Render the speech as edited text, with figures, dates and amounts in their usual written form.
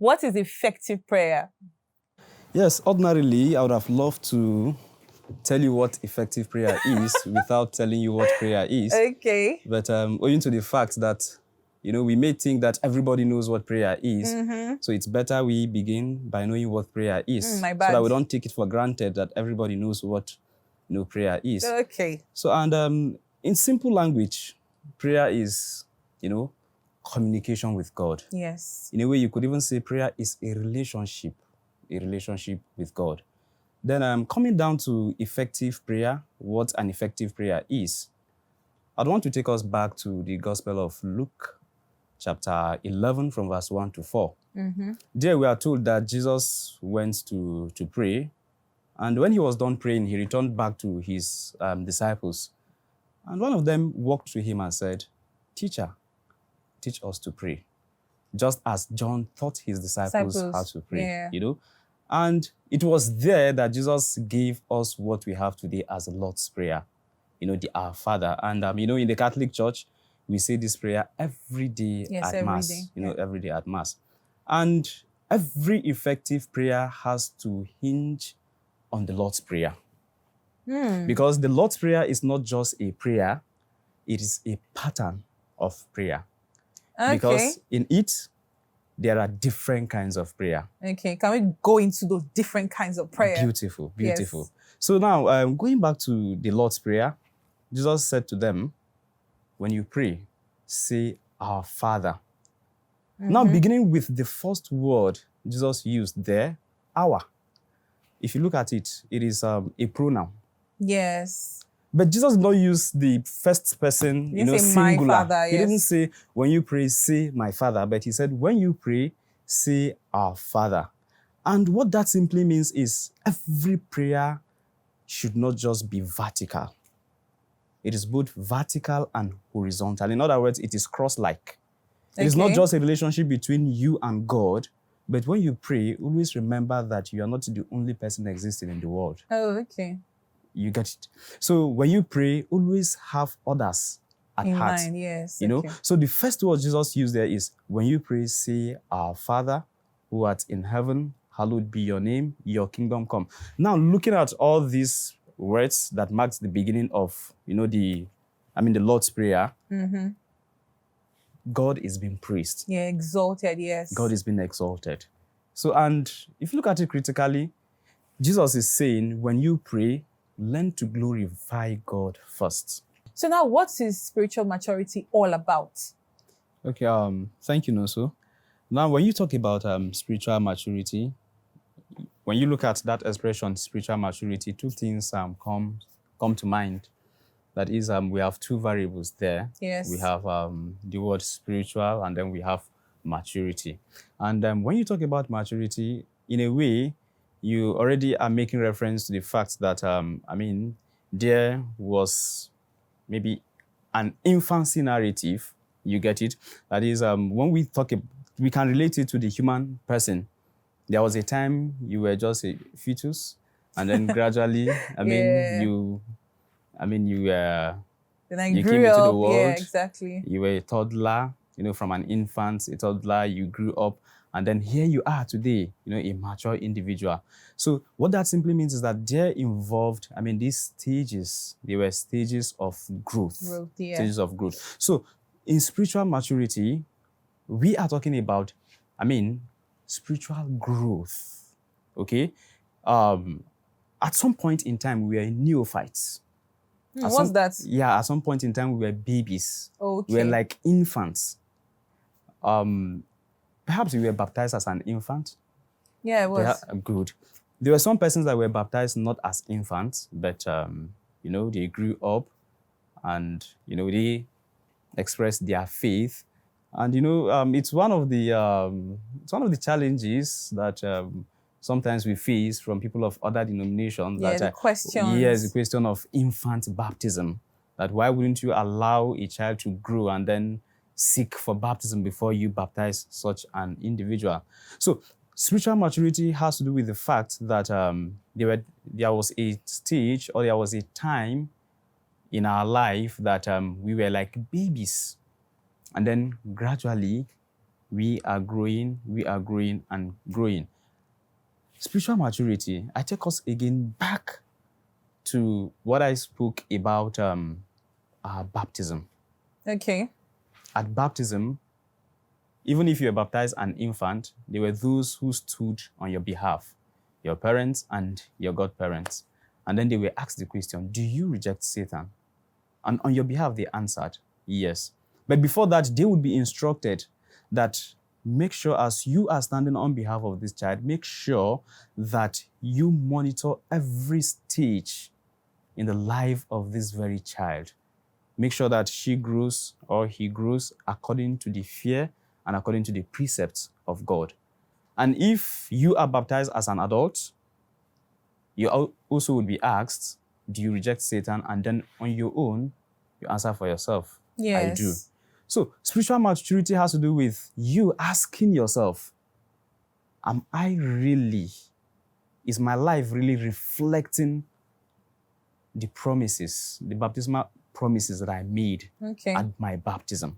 What is effective prayer? Yes, ordinarily, I would have loved to tell you what effective prayer is without telling you what prayer is. Okay. But owing to the fact that, we may think that everybody knows what prayer is. So it's better we begin by knowing what prayer is. My so bad. that we don't take it for granted that everybody knows what prayer is. Okay. So, and in simple language, prayer is, communication with God. Yes. In a way, you could even say prayer is a relationship with God. Then coming down to effective prayer, what an effective prayer is, I'd want to take us back to the Gospel of Luke, chapter 11, from verse 1 to 4. There we are told that Jesus went to pray, and when he was done praying, he returned back to his disciples. And one of them walked to him and said, "Teacher, teach us to pray." Just as John taught his disciples how to pray, And it was there that Jesus gave us what we have today as the Lord's Prayer, the Our Father. And, in the Catholic Church, we say this prayer every day at Mass, every day at Mass. And every effective prayer has to hinge on the Lord's Prayer. Because the Lord's Prayer is not just a prayer, it is a pattern of prayer. Okay. Because in it, there are different kinds of prayer. Okay, can we go into those different kinds of prayer? Beautiful. Yes. So now, going back to the Lord's Prayer, Jesus said to them, when you pray, say, "Our Father." Now, beginning with the first word Jesus used there, "our." If you look at it, it is a pronoun. Yes. But Jesus did not use the first person, He didn't say singular. my Father, He didn't say, when you pray, say "my Father," but he said, when you pray, say "our Father." And what that simply means is every prayer should not just be vertical. It is both vertical and horizontal. In other words, it is cross-like. It is not just a relationship between you and God, but when you pray, always remember that you are not the only person existing in the world. Oh, okay. You get it? So when you pray, always have others at heart. In mind, yes. So the first word Jesus used there is, when you pray, say, "Our Father, who art in heaven, hallowed be your name, your kingdom come." Now, looking at all these words that marks the beginning of, the Lord's Prayer, God is being praised. Yeah, exalted, yes. God is being exalted. So, and if you look at it critically, Jesus is saying, when you pray, learn to glorify God first. So now, what is spiritual maturity all about? Okay, thank you, Nonso. Now, when you talk about spiritual maturity, when you look at that expression, spiritual maturity, two things come to mind. That is, we have two variables there. Yes. We have the word spiritual, and then we have maturity. And when you talk about maturity, in a way, you already are making reference to the fact that, there was maybe an infancy narrative. You get it? That is, when we we can relate it to the human person. There was a time you were just a fetus, and then gradually, you grew came into up, the world. Yeah, exactly. You were a toddler, from an infant, a toddler, you grew up, and then here you are today, a mature individual. So what that simply means is that they're involved, these stages, they were stages of growth. Stages of growth. So in spiritual maturity, we are talking about, spiritual growth, okay? At some point in time, we were neophytes. What's that? Yeah, at some point in time, we were babies. Okay. We were like infants. Perhaps we were baptized as an infant. Yeah, it was. Good. There were some persons that were baptized not as infants, but, they grew up and, they expressed their faith. And, it's one of the challenges that sometimes we face from people of other denominations. Yeah, the questions. Yes, the question of infant baptism. That why wouldn't you allow a child to grow and then seek for baptism before you baptize such an individual? So spiritual maturity has to do with the fact that there was a stage, or there was a time in our life that we were like babies. And then gradually we are growing and growing. Spiritual maturity, I take us again back to what I spoke about baptism. Okay. At baptism, even if you were baptized an infant, there were those who stood on your behalf, your parents and your godparents. And then they were asked the question, do you reject Satan? And on your behalf, they answered, yes. But before that, they would be instructed that make sure as you are standing on behalf of this child, make sure that you monitor every stage in the life of this very child. Make sure that she grows or he grows according to the fear and according to the precepts of God. And if you are baptized as an adult, you also would be asked, do you reject Satan? And then on your own, you answer for yourself. Yes. I do. So spiritual maturity has to do with you asking yourself, is my life really reflecting the promises, the baptismal promises that I made at my baptism?